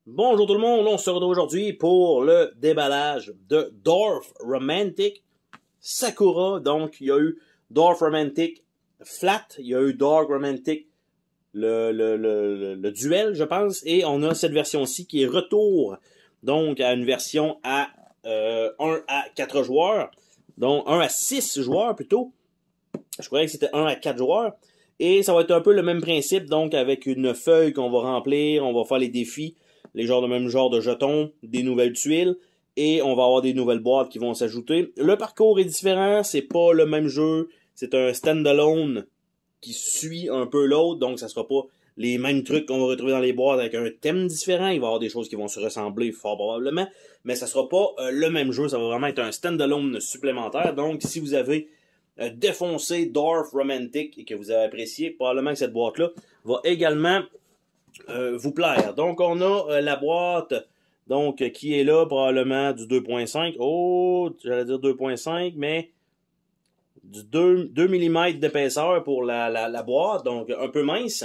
Bonjour tout le monde, on se retrouve aujourd'hui pour le déballage de Dwarf Romantic Sakura. Donc, il y a eu Dwarf Romantic Flat, il y a eu Dwarf Romantic le duel, je pense, et on a cette version-ci qui est retour, donc à une version à 1 à 4 joueurs, donc 1 à 6 joueurs plutôt. Je croyais que c'était 1 à 4 joueurs. Et ça va être un peu le même principe, donc avec une feuille qu'on va remplir, on va faire les défis, le même genre de jetons, des nouvelles tuiles, et on va avoir des nouvelles boîtes qui vont s'ajouter. Le parcours est différent, c'est pas le même jeu, c'est un standalone qui suit un peu l'autre, donc ça sera pas les mêmes trucs qu'on va retrouver dans les boîtes avec un thème différent. Il va y avoir des choses qui vont se ressembler fort probablement, mais ça sera pas le même jeu, ça va vraiment être un standalone supplémentaire. Donc si vous avez défoncé Dwarf Romantic et que vous avez apprécié, probablement que cette boîte-là va également vous plaire. Donc on a la boîte donc qui est là probablement du 2.5. Oh, j'allais dire 2.5, mais du 2 mm d'épaisseur pour la boîte, donc un peu mince.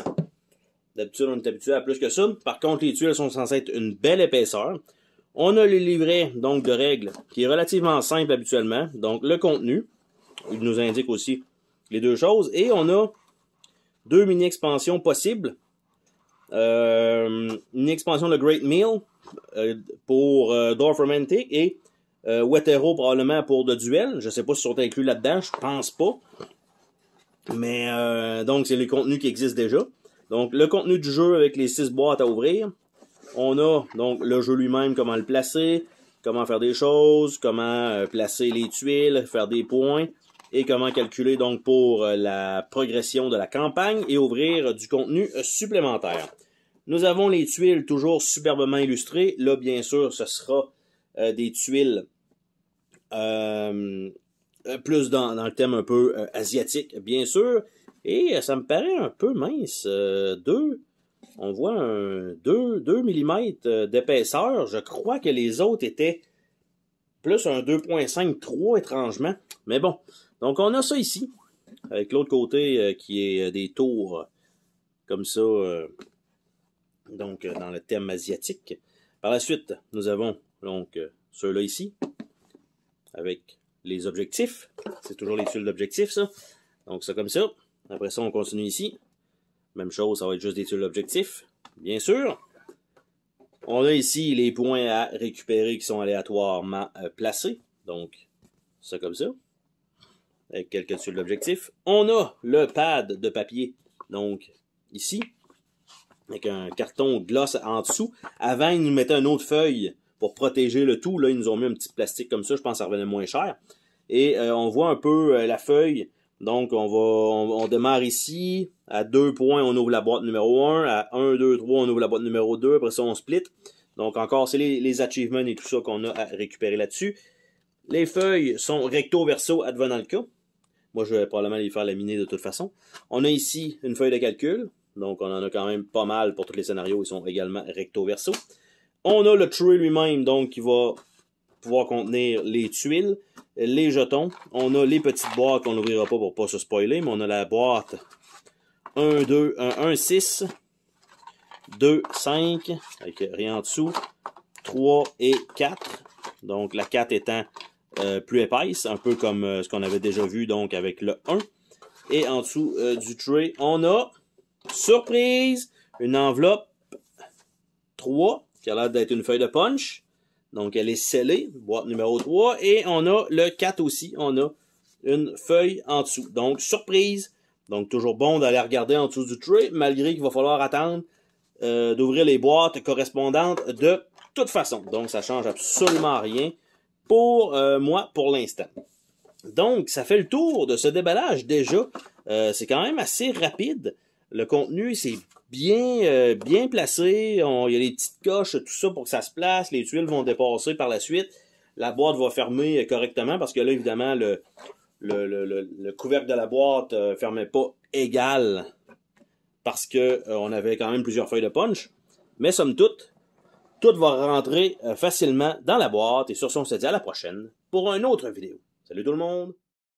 D'habitude, on est habitué à plus que ça. Par contre, les tuiles sont censées être une belle épaisseur. On a le livret donc de règles qui est relativement simple habituellement. Donc le contenu, il nous indique aussi les deux choses. Et on a deux mini-expansions possibles. Une expansion de Great Meal pour Dwarf Romantic et Wetero probablement pour le duel. Je sais pas si ils sont inclus là-dedans, je pense pas. Mais donc c'est les contenus qui existent déjà. Donc le contenu du jeu avec les 6 boîtes à ouvrir. On a donc le jeu lui-même, comment le placer, comment faire des choses, comment placer les tuiles, faire des points, et comment calculer donc pour la progression de la campagne et ouvrir du contenu supplémentaire. Nous avons les tuiles toujours superbement illustrées. Là, bien sûr, ce sera des tuiles plus dans le thème un peu asiatique, bien sûr. Et ça me paraît un peu mince. On voit un 2 mm d'épaisseur. Je crois que les autres étaient plus un 2.5-3 étrangement. Mais bon, donc on a ça ici, avec l'autre côté qui est des tours comme ça, donc dans le thème asiatique. Par la suite, nous avons donc ceux-là ici, avec les objectifs. C'est toujours les tuiles d'objectifs, ça. Donc ça comme ça. Après ça, on continue ici. Même chose, ça va être juste des tuiles d'objectifs, bien sûr. On a ici les points à récupérer qui sont aléatoirement placés. Donc, ça comme ça. Avec quelques tuiles d'objectifs. On a le pad de papier. Donc, ici. Avec un carton gloss en dessous. Avant, ils nous mettaient une autre feuille pour protéger le tout. Là, ils nous ont mis un petit plastique comme ça. Je pense que ça revenait moins cher. Et on voit un peu la feuille. Donc, on démarre ici. À 2 points, on ouvre la boîte numéro 1. À 1, 2, 3, on ouvre la boîte numéro 2. Après ça, on split. Donc, encore, c'est les achievements et tout ça qu'on a à récupérer là-dessus. Les feuilles sont recto-verso advenant le cas. Moi, je vais probablement les faire laminer de toute façon. On a ici une feuille de calcul. Donc, on en a quand même pas mal pour tous les scénarios. Ils sont également recto-verso. On a le tray lui-même, donc, qui va pouvoir contenir les tuiles, les jetons. On a les petites boîtes qu'on n'ouvrira pas pour pas se spoiler, mais on a la boîte 1, 2, 1, 6, 2, 5, avec rien en dessous, 3 et 4. Donc, la 4 étant plus épaisse, un peu comme ce qu'on avait déjà vu donc avec le 1. Et en dessous du tray, on a, surprise, une enveloppe 3, qui a l'air d'être une feuille de punch. Donc, elle est scellée, boîte numéro 3. Et on a le 4 aussi, on a une feuille en dessous. Donc, surprise. Donc, toujours bon d'aller regarder en dessous du tray, malgré qu'il va falloir attendre d'ouvrir les boîtes correspondantes de toute façon. Donc, ça change absolument rien pour moi pour l'instant. Donc, ça fait le tour de ce déballage déjà. C'est quand même assez rapide. Le contenu, c'est bien placé. Il y a les petites coches, tout ça pour que ça se place. Les tuiles vont dépasser par la suite. La boîte va fermer correctement parce que là, évidemment, le couvercle de la boîte fermait pas égal parce que on avait quand même plusieurs feuilles de punch. Mais somme toute, tout va rentrer facilement dans la boîte. Et sur ce, on se dit à la prochaine pour une autre vidéo. Salut tout le monde!